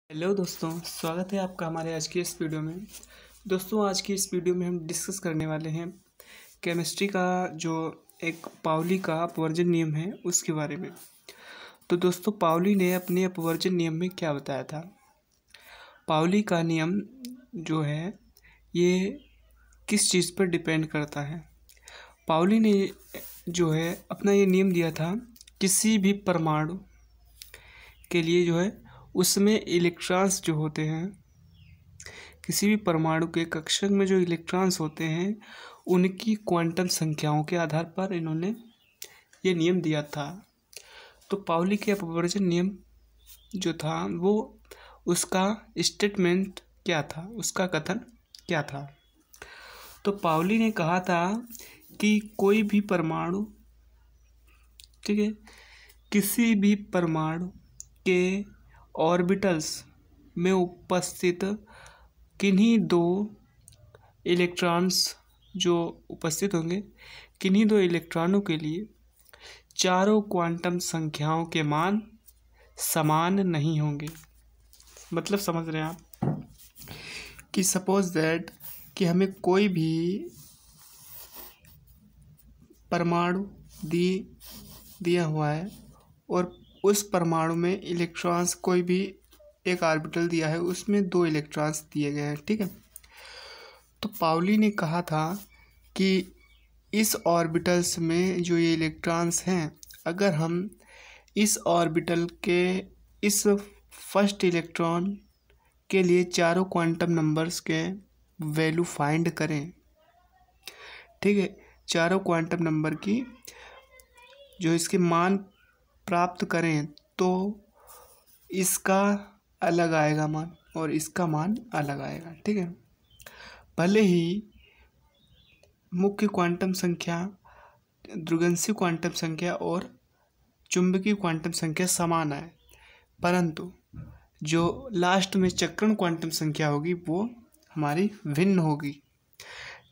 Hello दोस्तों, स्वागत है आपका हमारे आज की इस वीडियो में। दोस्तों, आज की इस वीडियो में हम डिस्कस करने वाले हैं केमिस्ट्री का जो एक पाउली का अपवर्जन नियम है उसके बारे में। तो दोस्तों, पाउली ने अपने अपवर्जन नियम में क्या बताया था। पाउली का नियम जो है ये किस चीज़ पर डिपेंड करता है। पाउली ने जो है अपना ये नियम दिया था, किसी भी परमाणु के लिए जो है उसमें इलेक्ट्रॉन्स जो होते हैं, किसी भी परमाणु के कक्षक में जो इलेक्ट्रॉन्स होते हैं उनकी क्वांटम संख्याओं के आधार पर इन्होंने ये नियम दिया था। तो पाउली के अपवर्जन नियम जो था वो उसका स्टेटमेंट क्या था, उसका कथन क्या था। तो पाउली ने कहा था कि कोई भी परमाणु, ठीक है, किसी भी परमाणु के ऑर्बिटल्स में उपस्थित किन्हीं दो इलेक्ट्रॉन्स जो उपस्थित होंगे, किन्हीं दो इलेक्ट्रॉनों के लिए चारों क्वांटम संख्याओं के मान समान नहीं होंगे। मतलब समझ रहे हैं आप कि सपोज दैट कि हमें कोई भी परमाणु दिया हुआ है और उस परमाणु में इलेक्ट्रॉन्स, कोई भी एक ऑर्बिटल दिया है उसमें दो इलेक्ट्रॉन्स दिए गए हैं, ठीक है। तो पाउली ने कहा था कि इस ऑर्बिटल्स में जो ये इलेक्ट्रॉन्स हैं, अगर हम इस ऑर्बिटल के इस फर्स्ट इलेक्ट्रॉन के लिए चारों क्वांटम नंबर्स के वैल्यू फाइंड करें, ठीक है, चारों क्वांटम नंबर की जो इसके मान प्राप्त करें तो इसका अलग आएगा मान और इसका मान अलग आएगा, ठीक है। भले ही मुख्य क्वांटम संख्या, द्विगंशी क्वांटम संख्या और चुंबकीय क्वांटम संख्या समान आए, परंतु जो लास्ट में चक्रण क्वांटम संख्या होगी वो हमारी भिन्न होगी,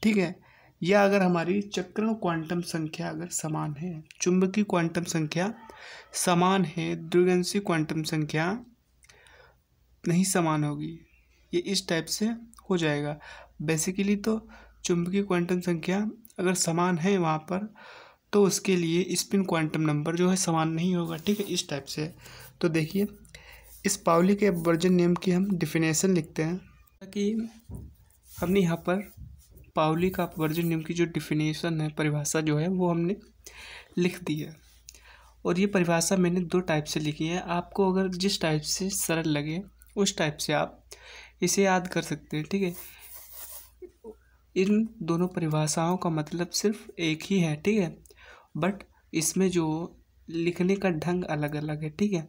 ठीक है। या अगर हमारी चक्रण क्वांटम संख्या अगर समान है, चुंबकीय क्वांटम संख्या समान है, द्विगंशी क्वांटम संख्या नहीं समान होगी, ये इस टाइप से हो जाएगा। बेसिकली तो चुंबकीय क्वांटम संख्या अगर समान है वहाँ पर, तो उसके लिए स्पिन क्वांटम नंबर जो है समान नहीं होगा, ठीक है, इस टाइप से। तो देखिए, इस पाउली के अपवर्जन नियम की हम डिफिनेशन लिखते हैं कि हमने यहाँ पर पाउली का अपवर्जन नियम की जो डिफिनेशन है, परिभाषा जो है वो हमने लिख दी है। और ये परिभाषा मैंने दो टाइप से लिखी है। आपको अगर जिस टाइप से सरल लगे उस टाइप से आप इसे याद कर सकते हैं, ठीक है। इन दोनों परिभाषाओं का मतलब सिर्फ एक ही है, ठीक है, बट इसमें जो लिखने का ढंग अलग अलग है, ठीक है।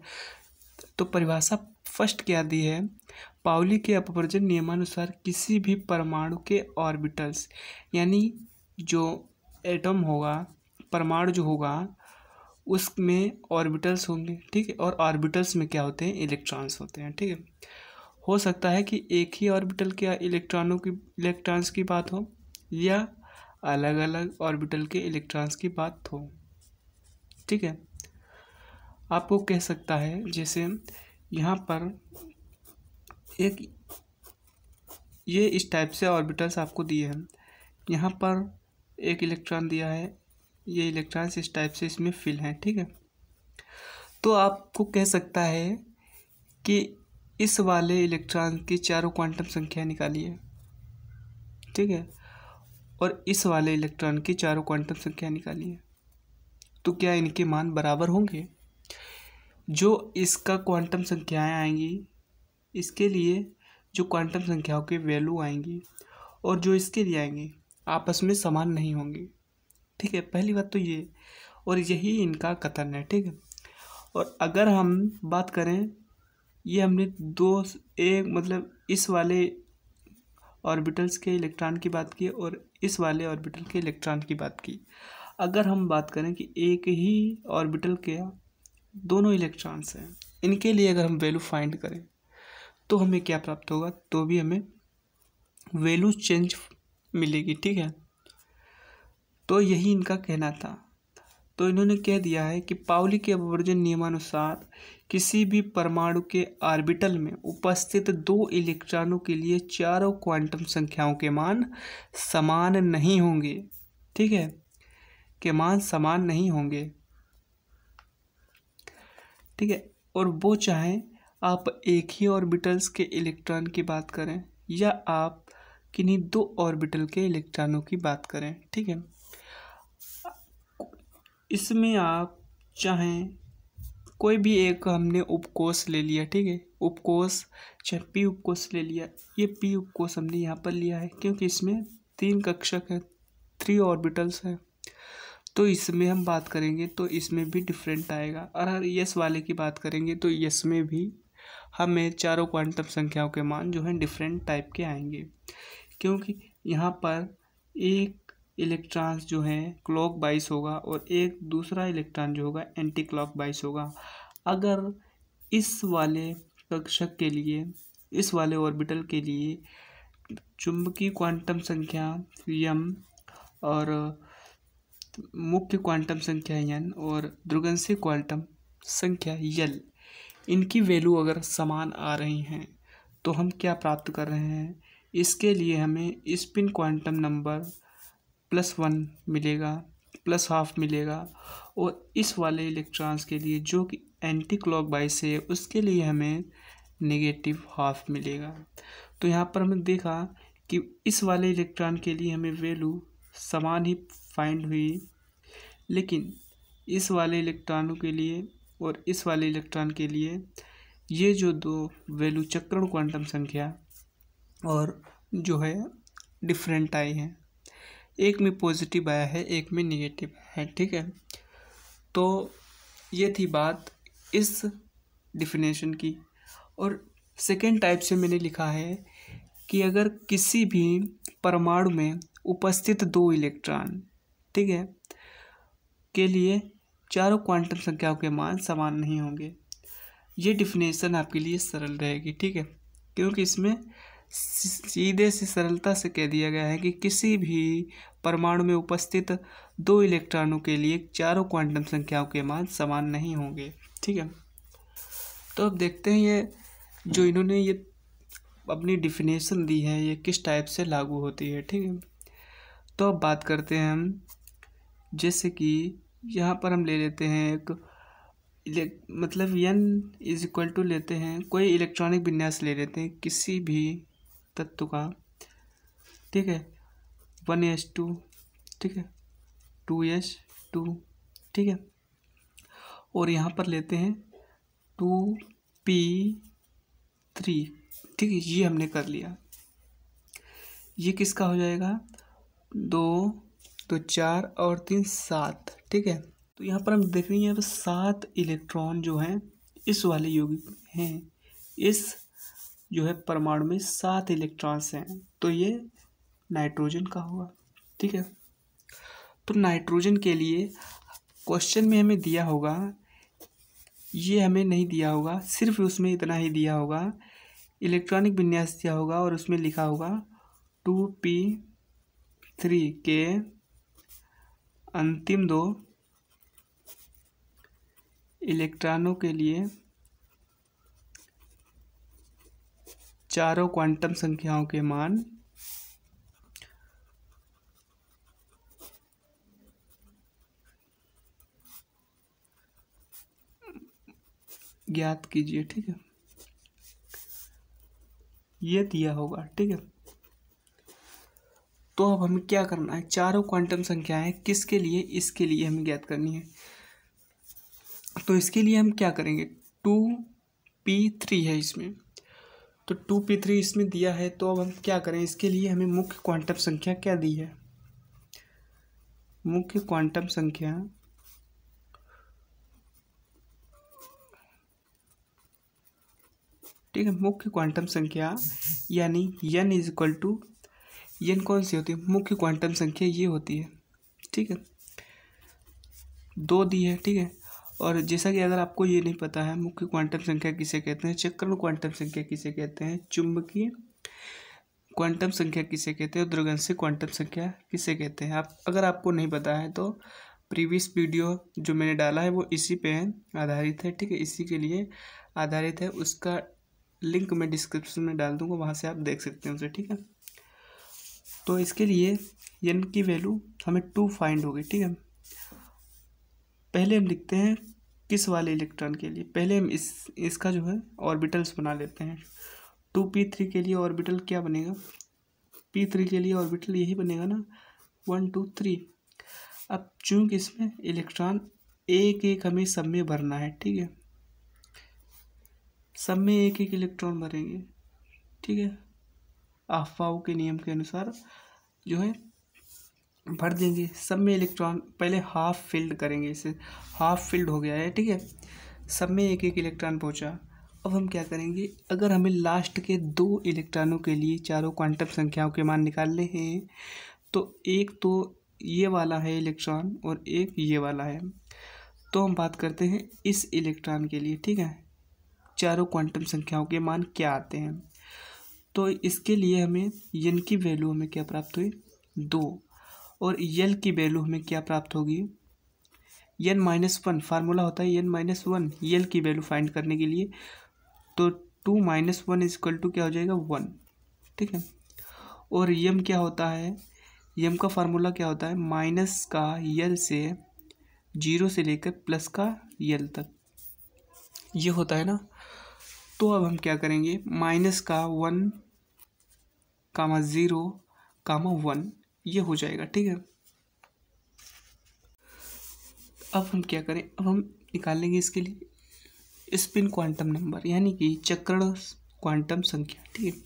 तो परिभाषा फर्स्ट क्या दी है, पाउली के अपवर्जन नियमानुसार किसी भी परमाणु के ऑर्बिटल्स, यानी जो एटम होगा, परमाणु जो होगा उसमें ऑर्बिटल्स होंगे, ठीक है। और ऑर्बिटल्स में क्या होते हैं, इलेक्ट्रॉन्स होते हैं, ठीक है। हो सकता है कि एक ही ऑर्बिटल के इलेक्ट्रॉन्स की बात हो या अलग अलग ऑर्बिटल के इलेक्ट्रॉन्स की बात हो, ठीक है। आपको कह सकता है जैसे यहाँ पर एक ये इस टाइप से ऑर्बिटल्स आपको दिए हैं, यहाँ पर एक इलेक्ट्रॉन दिया है, ये इलेक्ट्रॉन्स इस टाइप से इसमें फिल हैं, ठीक है। तो आपको कह सकता है कि इस वाले इलेक्ट्रॉन की चारों क्वांटम संख्या निकालिए, ठीक है, और इस वाले इलेक्ट्रॉन की चारों क्वांटम संख्या निकालिए, तो क्या इनके मान बराबर होंगे। जो इसका क्वांटम संख्याएं आएंगी, इसके लिए जो क्वांटम संख्याओं के वैल्यू आएंगी और जो इसके लिए आएंगे आपस में समान नहीं होंगे, ठीक है। पहली बात तो ये, और यही इनका कथन है, ठीक है। और अगर हम बात करें, ये हमने दो एक मतलब इस वाले ऑर्बिटल्स के इलेक्ट्रॉन की बात की और इस वाले ऑर्बिटल के इलेक्ट्रॉन की बात की। अगर हम बात करें कि एक ही ऑर्बिटल के दोनों इलेक्ट्रॉन्स हैं, इनके लिए अगर हम वैल्यू फाइंड करें तो हमें क्या प्राप्त होगा, तो भी हमें वैल्यू चेंज मिलेगी, ठीक है। तो यही इनका कहना था। तो इन्होंने कह दिया है कि पाउली के अपवर्जन नियमानुसार किसी भी परमाणु के ऑर्बिटल में उपस्थित 2 इलेक्ट्रॉनों के लिए चारों क्वांटम संख्याओं के मान समान नहीं होंगे। ठीक है, के मान समान नहीं होंगे। ठीक है, और वो चाहे आप एक ही ऑर्बिटल्स के इलेक्ट्रॉन की बात करें या आप किन्हीं 2 ऑर्बिटल के इलेक्ट्रॉनों की बात करें। ठीक है, इसमें आप चाहें कोई भी एक, हमने उपकोष ले लिया। ठीक है, उपकोष चाहे पी उपकोष ले लिया, ये पी उपकोष हमने यहाँ पर लिया है क्योंकि इसमें 3 कक्षक है, 3 ऑर्बिटल्स है। तो इसमें हम बात करेंगे तो इसमें भी डिफरेंट आएगा। और अगर यस वाले की बात करेंगे तो यस में भी हमें चारों क्वांटम संख्याओं के मान जो हैं डिफरेंट टाइप के आएंगे, क्योंकि यहाँ पर एक इलेक्ट्रॉन्स जो हैं क्लॉक वाइज होगा और एक दूसरा इलेक्ट्रॉन जो होगा एंटी क्लॉक वाइज होगा। अगर इस वाले कक्षक के लिए, इस वाले ऑर्बिटल के लिए चुंबकीय क्वांटम संख्या m और मुख्य क्वांटम संख्या n और द्विगंशीय क्वांटम संख्या l, इनकी वैल्यू अगर समान आ रही हैं तो हम क्या प्राप्त कर रहे हैं, इसके लिए हमें स्पिन क्वांटम नंबर +1 मिलेगा, +½ मिलेगा। और इस वाले इलेक्ट्रॉन्स के लिए जो कि एंटी क्लॉकवाइज है उसके लिए हमें -½ मिलेगा। तो यहाँ पर हमने देखा कि इस वाले इलेक्ट्रॉन के लिए हमें वैल्यू समान ही फाइंड हुई, लेकिन इस वाले इलेक्ट्रॉनों के लिए और इस वाले इलेक्ट्रॉन के लिए ये जो 2 वैल्यू चक्रण क्वांटम संख्या और जो है डिफरेंट आई हैं, एक में पॉजिटिव आया है, एक में नेगेटिव है। ठीक है, तो ये थी बात इस डिफिनेशन की। और सेकेंड टाइप से मैंने लिखा है कि अगर किसी भी परमाणु में उपस्थित 2 इलेक्ट्रॉन, ठीक है, के लिए चारों क्वांटम संख्याओं के मान समान नहीं होंगे। ये डिफिनेशन आपके लिए सरल रहेगी। ठीक है, क्योंकि इसमें सीधे से सरलता से कह दिया गया है कि किसी भी परमाणु में उपस्थित 2 इलेक्ट्रॉनों के लिए चारों क्वांटम संख्याओं के मान समान नहीं होंगे। ठीक है, तो अब देखते हैं ये जो इन्होंने ये अपनी डिफिनेशन दी है ये किस टाइप से लागू होती है। ठीक है, तो अब बात करते हैं हम, जैसे कि यहाँ पर हम ले लेते हैं एक मतलब n = लेते हैं, कोई इलेक्ट्रॉनिक विन्यास ले लेते हैं किसी भी तत्व का। ठीक है, 1s2, ठीक है, 2s2, ठीक है, और यहाँ पर लेते हैं 2p3। ठीक है, ये हमने कर लिया। ये किसका हो जाएगा, 2 तो 4 और 3 7। ठीक है, तो यहाँ पर हम देख रहे हैं 7 इलेक्ट्रॉन जो हैं इस वाले यौगिक में हैं, इस जो है परमाणु में 7 इलेक्ट्रॉन्स हैं, तो ये नाइट्रोजन का होगा। ठीक है, तो नाइट्रोजन के लिए क्वेश्चन में हमें दिया होगा, ये हमें नहीं दिया होगा, सिर्फ उसमें इतना ही दिया होगा, इलेक्ट्रॉनिक विन्यास दिया होगा और उसमें लिखा होगा 2p3 के अंतिम 2 इलेक्ट्रॉनों के लिए चारों क्वांटम संख्याओं के मान ज्ञात कीजिए। ठीक है, ये दिया होगा। ठीक है, तो अब हमें क्या करना है, चारों क्वांटम संख्याएं किसके लिए, इसके लिए हमें ज्ञात करनी है। तो इसके लिए हम क्या करेंगे, 2p3 है इसमें, तो 2p3 इसमें दिया है, तो अब हम क्या करें, इसके लिए हमें मुख्य क्वांटम संख्या क्या दी है, मुख्य क्वांटम संख्या ठीक है, मुख्य क्वांटम संख्या यानी n कौन सी होती है, मुख्य क्वांटम संख्या ये होती है। ठीक है, 2 दी है। ठीक है, और जैसा कि अगर आपको ये नहीं पता है मुख्य क्वांटम संख्या किसे कहते हैं, चक्रण क्वांटम संख्या किसे कहते हैं, चुंबकीय क्वांटम संख्या किसे कहते हैं और द्विगंशीय क्वांटम संख्या किसे कहते हैं, आप अगर आपको नहीं पता है तो प्रीवियस वीडियो जो मैंने डाला है वो इसी पे है आधारित है, ठीक है, इसी के लिए आधारित है। उसका लिंक मैं डिस्क्रिप्शन में डाल दूंगा, वहाँ से आप देख सकते हैं उसे, ठीक है। तो इसके लिए n की वैल्यू हमें 2 फाइंड होगी, ठीक है। पहले हम लिखते हैं किस वाले इलेक्ट्रॉन के लिए, पहले हम इसका जो है ऑर्बिटल्स बना लेते हैं। 2p3 के लिए ऑर्बिटल क्या बनेगा, p3 के लिए ऑर्बिटल यही बनेगा ना, 1 2 3। अब चूंकि इसमें इलेक्ट्रॉन एक एक हमें सब में भरना है, ठीक है, सब में एक एक इलेक्ट्रॉन भरेंगे, ठीक है, अफवाह के नियम के अनुसार जो है भर देंगे सब में इलेक्ट्रॉन। पहले हाफ फिल्ड करेंगे, इसे हाफ फिल्ड हो गया है, ठीक है, सब में एक एक इलेक्ट्रॉन पहुंचा। अब हम क्या करेंगे, अगर हमें लास्ट के 2 इलेक्ट्रॉनों के लिए चारों क्वांटम संख्याओं के मान निकालने हैं, तो एक तो ये वाला है इलेक्ट्रॉन और एक ये वाला है। तो हम बात करते हैं इस इलेक्ट्रॉन के लिए, ठीक है, चारों क्वांटम संख्याओं के मान क्या आते हैं। तो इसके लिए हमें n की वैल्यू हमें क्या प्राप्त हुई, 2, और l की वैल्यू हमें क्या प्राप्त होगी, n-1। फार्मूला होता है n-1 l की वैल्यू फाइंड करने के लिए। तो 2 - 1 इक्वल टू क्या हो जाएगा, 1, ठीक है। और m क्या होता है, m का फार्मूला क्या होता है, माइनस का l से 0 से लेकर प्लस का l तक, ये होता है ना। तो अब हम क्या करेंगे, माइनस का 1, 0, 1 ये हो जाएगा, ठीक है। अब हम क्या करें, अब हम निकालेंगे इसके लिए स्पिन क्वांटम नंबर, यानी कि चक्रण क्वांटम संख्या, ठीक है।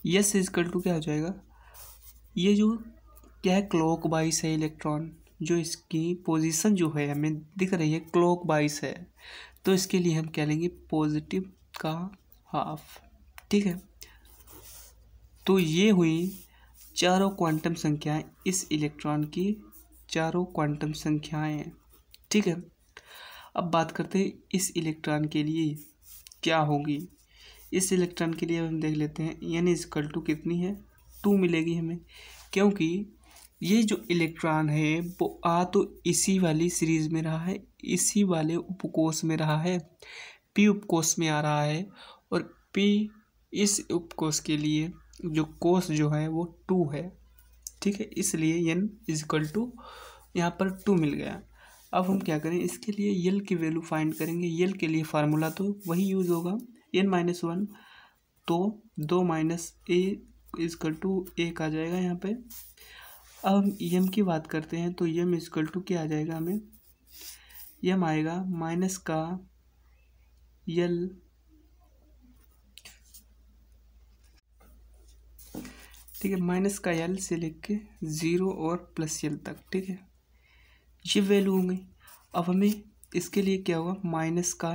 यस इजकल टू क्या हो जाएगा, ये जो क्या है क्लॉक वाइज है इलेक्ट्रॉन, जो इसकी पोजीशन जो है हमें दिख रही है क्लॉक वाइज है, तो इसके लिए हम क्या लेंगे, पॉजिटिव का हाफ, ठीक है। तो ये हुई चारों क्वांटम संख्याएं, इस इलेक्ट्रॉन की चारों क्वांटम संख्याएं हैं, ठीक है। अब बात करते हैं इस इलेक्ट्रॉन के लिए क्या होगी। इस इलेक्ट्रॉन के लिए हम देख लेते हैं n इजकल टू कितनी है, 2 मिलेगी हमें, क्योंकि ये जो इलेक्ट्रॉन है वो तो इसी वाली सीरीज में रहा है, इसी वाले उपकोष में रहा है, p उपकोष में आ रहा है, और p इस उपकोष के लिए जो कोष जो है वो 2 है, ठीक है, इसलिए n इजकल टू यहाँ पर 2 मिल गया। अब हम क्या करें, इसके लिए l की वैल्यू फाइंड करेंगे। l के लिए फार्मूला तो वही यूज़ होगा, n-1, तो 2 - a इजकल टू 1 आ जाएगा यहाँ पे। अब हम m की बात करते हैं, तो m इजकल टू क्या आ जाएगा, हमें m आएगा माइनस का l, ठीक है, माइनस का l से लेके 0 और प्लस l तक, ठीक है, ये वैल्यू होंगी। अब हमें इसके लिए क्या होगा, माइनस का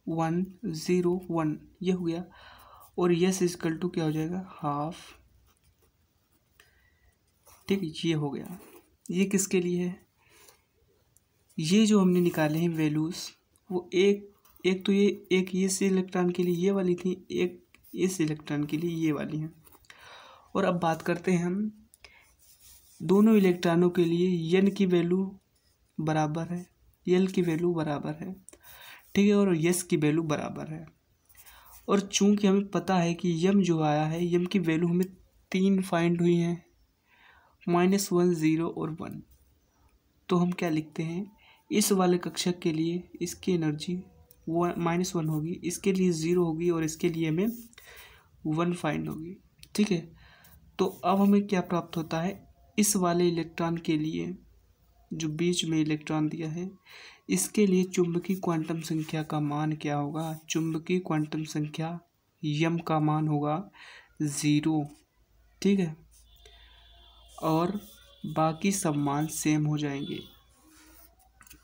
1 0 1 ये हो गया, और यस इजकल टू क्या हो जाएगा, हाफ, ठीक है, ये हो गया। ये किसके लिए है, ये जो हमने निकाले हैं वैल्यूज़, वो एक तो ये एक इस इलेक्ट्रॉन के लिए ये वाली थी, एक इस इलेक्ट्रॉन के लिए ये वाली है। और अब बात करते हैं हम दोनों इलेक्ट्रॉनों के लिए n की वैल्यू बराबर है, l की वैल्यू बराबर है, ठीक है, और s की वैल्यू बराबर है। और चूंकि हमें पता है कि m जो आया है, m की वैल्यू हमें 3 फाइंड हुई हैं, -1 0 और 1। तो हम क्या लिखते हैं, इस वाले कक्षक के लिए इसकी एनर्जी -1 होगी, इसके लिए 0 होगी, और इसके लिए हमें 1 फाइंड होगी, ठीक है। तो अब हमें क्या प्राप्त होता है, इस वाले इलेक्ट्रॉन के लिए जो बीच में इलेक्ट्रॉन दिया है, इसके लिए चुंबकीय क्वांटम संख्या का मान क्या होगा, चुंबकीय क्वांटम संख्या m का मान होगा 0, ठीक है, और बाकी सब मान सेम हो जाएंगे,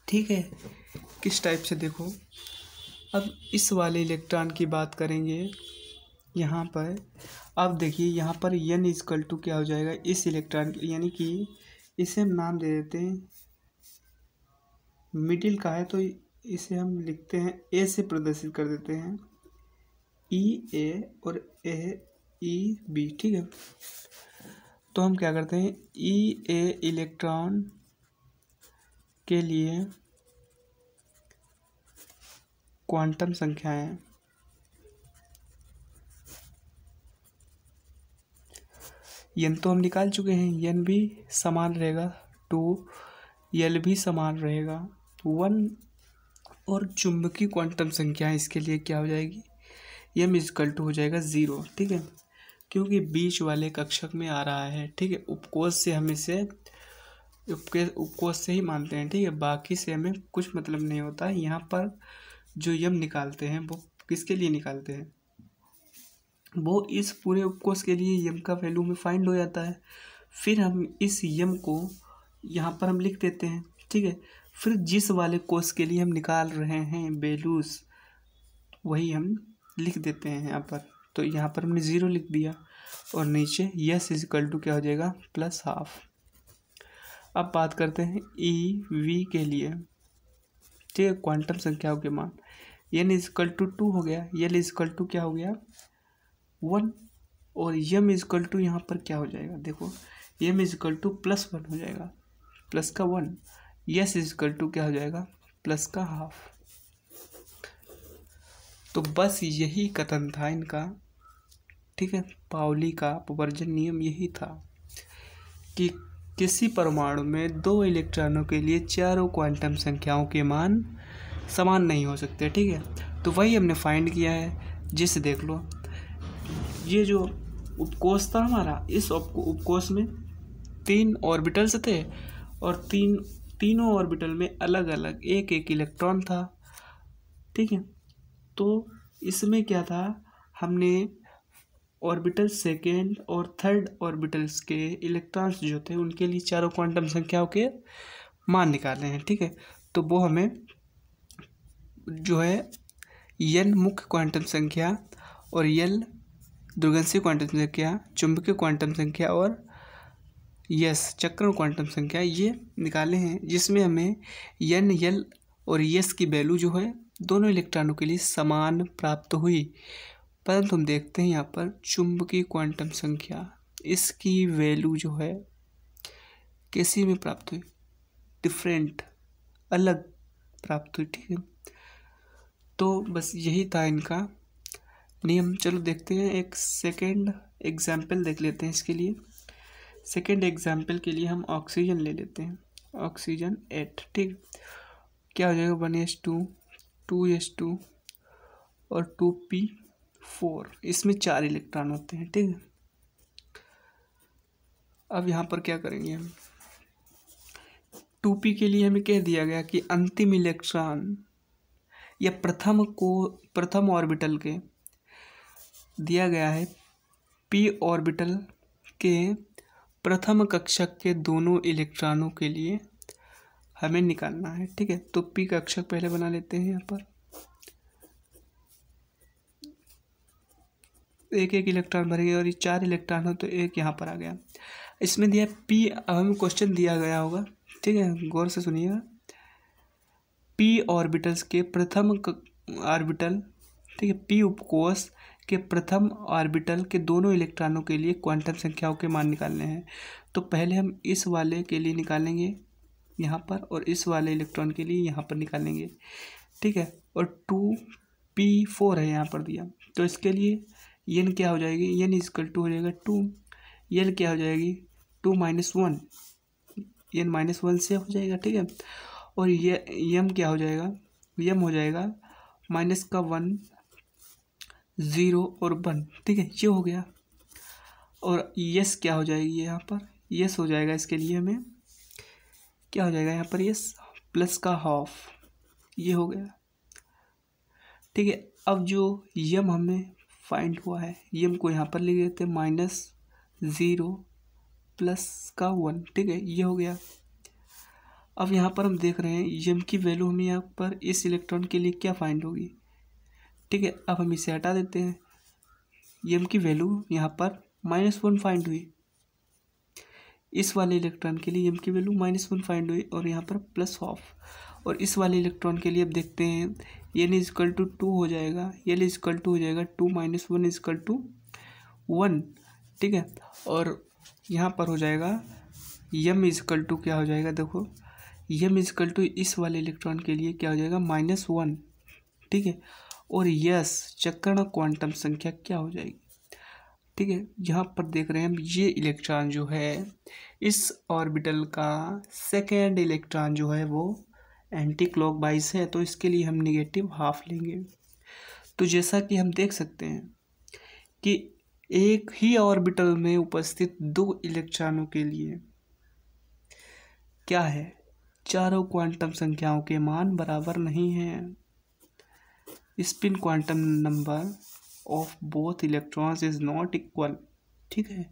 ठीक है। किस टाइप से देखो, अब इस वाले इलेक्ट्रॉन की बात करेंगे, यहाँ पर अब देखिए, यहाँ पर n इजकल टू क्या हो जाएगा, इस इलेक्ट्रॉन के, यानी कि इसे हम नाम दे देते हैं, मिडिल का है तो इसे हम लिखते हैं a से प्रदर्शित कर देते हैं, e a और a e b, ठीक है। तो हम क्या करते हैं, e a इलेक्ट्रॉन के लिए क्वांटम संख्याएं n तो हम निकाल चुके हैं, n भी समान रहेगा 2, l भी समान रहेगा 1, और चुंबकीय क्वांटम संख्या इसके लिए क्या हो जाएगी, m इजकल टू हो जाएगा 0। ठीक है, क्योंकि बीच वाले कक्षक में आ रहा है। ठीक है, उपकोष से हम इसे उपकोष से ही मानते हैं। ठीक है, बाकी से हमें कुछ मतलब नहीं होता। यहाँ पर जो यम निकालते हैं वो किसके लिए निकालते हैं, वो इस पूरे उपकोष के लिए यम का वैल्यू में फाइंड हो जाता है। फिर हम इस यम को यहाँ पर हम लिख देते हैं। ठीक है, फिर जिस वाले कोष के लिए हम निकाल रहे हैं वैल्यूज, वही हम लिख देते हैं यहाँ पर। तो यहाँ पर हमने 0 लिख दिया और नीचे यस इजकल टू क्या हो जाएगा, +½ अब बात करते हैं ई वी के लिए। ठीक है, क्वांटम संख्याओं के मान n इजकल टू 2 हो गया, l इजकल टू क्या हो गया 1, और m इजकल टू यहाँ पर क्या हो जाएगा, देखो m इजकल टू +1 हो जाएगा, प्लस का 1, यस इजकल टू क्या हो जाएगा, +½ तो बस यही कथन था इनका। ठीक है, पाउली का अपवर्जन नियम यही था कि किसी परमाणु में 2 इलेक्ट्रॉनों के लिए चारों क्वांटम संख्याओं के मान समान नहीं हो सकते। ठीक है, तो वही हमने फाइंड किया है। जिसे देख लो, ये जो उपकोष था हमारा, इस उपकोष में 3 ऑर्बिटल्स थे और तीनों ऑर्बिटल में अलग अलग एक एक इलेक्ट्रॉन था। ठीक है, तो इसमें क्या था, हमने ऑर्बिटल सेकेंड और थर्ड ऑर्बिटल्स के इलेक्ट्रॉन्स जो थे उनके लिए चारों क्वांटम संख्याओं के मान निकाले हैं। ठीक है, तो वो हमें जो है n मुख्य क्वांटम संख्या और l द्विगंशीय क्वांटम संख्या, चुंबकीय क्वांटम संख्या और यस चक्रण क्वांटम संख्या ये निकाले हैं, जिसमें हमें n, l और s की वैल्यू जो है दोनों इलेक्ट्रॉनों के लिए समान प्राप्त हुई। परंतु हम देखते हैं यहाँ पर चुंबकीय क्वांटम संख्या, इसकी वैल्यू जो है कैसी में प्राप्त हुई, डिफरेंट, अलग प्राप्त हुई। ठीक है, तो बस यही था इनका नियम। चलो देखते हैं, एक सेकेंड एग्जाम्पल देख लेते हैं इसके लिए। सेकेंड एग्जाम्पल के लिए हम ऑक्सीजन ले लेते हैं, ऑक्सीजन 8। ठीक, क्या हो जाएगा 1s2 2s2 और 2p4, इसमें 4 इलेक्ट्रॉन होते हैं। ठीक है, अब यहाँ पर क्या करेंगे हम, 2p के लिए हमें कह दिया गया कि अंतिम इलेक्ट्रॉन या प्रथम ऑर्बिटल के दिया गया है p ऑर्बिटल के प्रथम कक्षक के दोनों इलेक्ट्रॉनों के लिए हमें निकालना है। ठीक है, तो p कक्षक पहले बना लेते हैं। यहाँ पर एक एक इलेक्ट्रॉन भरेंगे और ये 4 इलेक्ट्रॉन हो तो एक यहाँ पर आ गया। इसमें दिया p, अब हमें क्वेश्चन दिया गया होगा। ठीक है, गौर से सुनिएगा, p ऑर्बिटल्स के प्रथम ऑर्बिटल, ठीक है, p उपकोष के प्रथम ऑर्बिटल के दोनों इलेक्ट्रॉनों के लिए क्वांटम संख्याओं के मान निकालने हैं। तो पहले हम इस वाले के लिए निकालेंगे यहाँ पर, और इस वाले इलेक्ट्रॉन के लिए यहाँ पर निकालेंगे। ठीक है, और 2p4 है यहाँ पर दिया, तो इसके लिए n क्या हो जाएगी, n इजकल टू हो जाएगा 2, l क्या हो जाएगी 2 - 1, n -1 से हो जाएगा। ठीक है, और ये m क्या हो जाएगा, m हो जाएगा -1 0 और 1। ठीक है, ये हो गया। और यस क्या हो जाएगी, यहाँ पर यस हो जाएगा, इसके लिए हमें क्या हो जाएगा यहाँ पर यस +½ ये हो गया। ठीक है, अब जो यम हमें फाइंड हुआ है, यम को यहाँ पर लिख देते हैं -0 +1। ठीक है, ये हो गया। अब यहाँ पर हम देख रहे हैं यम की वैल्यू हमें यहाँ पर इस इलेक्ट्रॉन के लिए क्या फाइंड होगी। ठीक है, अब हम इसे हटा देते हैं, यम की वैल्यू यहाँ पर -1 फाइंड हुई, इस वाले इलेक्ट्रॉन के लिए यम की वैल्यू -1 फाइंड हुई और यहाँ पर +½ और इस वाले इलेक्ट्रॉन के लिए अब देखते हैं n इजकल टू 2 हो जाएगा, l इजकल टू हो जाएगा 2 - 1 इजकल टू 1। ठीक है, और यहाँ पर हो जाएगा यम इजकल टू क्या हो जाएगा, देखो m इजकल टू इस वाले इलेक्ट्रॉन के लिए क्या हो जाएगा -1, ठीक है। और यस चक्रण क्वांटम संख्या क्या हो जाएगी, ठीक है। यहाँ पर देख रहे हैं हम ये इलेक्ट्रॉन जो है इस ऑर्बिटल का सेकेंड इलेक्ट्रॉन जो है वो एंटी क्लॉकवाइज है, तो इसके लिए हम नेगेटिव हाफ लेंगे। तो जैसा कि हम देख सकते हैं कि एक ही ऑर्बिटल में उपस्थित 2 इलेक्ट्रॉनों के लिए क्या है, चारों क्वांटम संख्याओं के मान बराबर नहीं हैं। Spin quantum number of both electrons is not equal, ठीक है।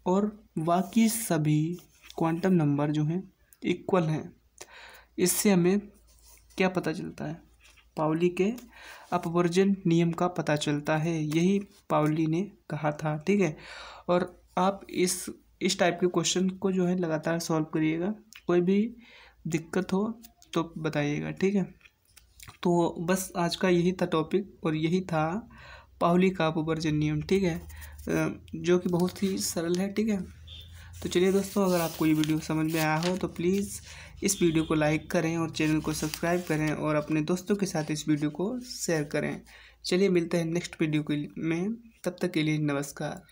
और बाकी सभी क्वांटम नंबर जो हैं इक्वल हैं। इससे हमें क्या पता चलता है, पाउली के अपवर्जन नियम का पता चलता है, यही पाउली ने कहा था, ठीक है। और आप इस टाइप के क्वेश्चन को जो है लगातार सॉल्व करिएगा, कोई भी दिक्कत हो तो बताइएगा, ठीक है। तो बस आज का यही था टॉपिक और यही था पाउली का अपवर्जन नियम, ठीक है, जो कि बहुत ही सरल है, ठीक है। तो चलिए दोस्तों, अगर आपको ये वीडियो समझ में आया हो तो प्लीज़ इस वीडियो को लाइक करें और चैनल को सब्सक्राइब करें और अपने दोस्तों के साथ इस वीडियो को शेयर करें। चलिए मिलते हैं नेक्स्ट वीडियो में, तब तक के लिए नमस्कार।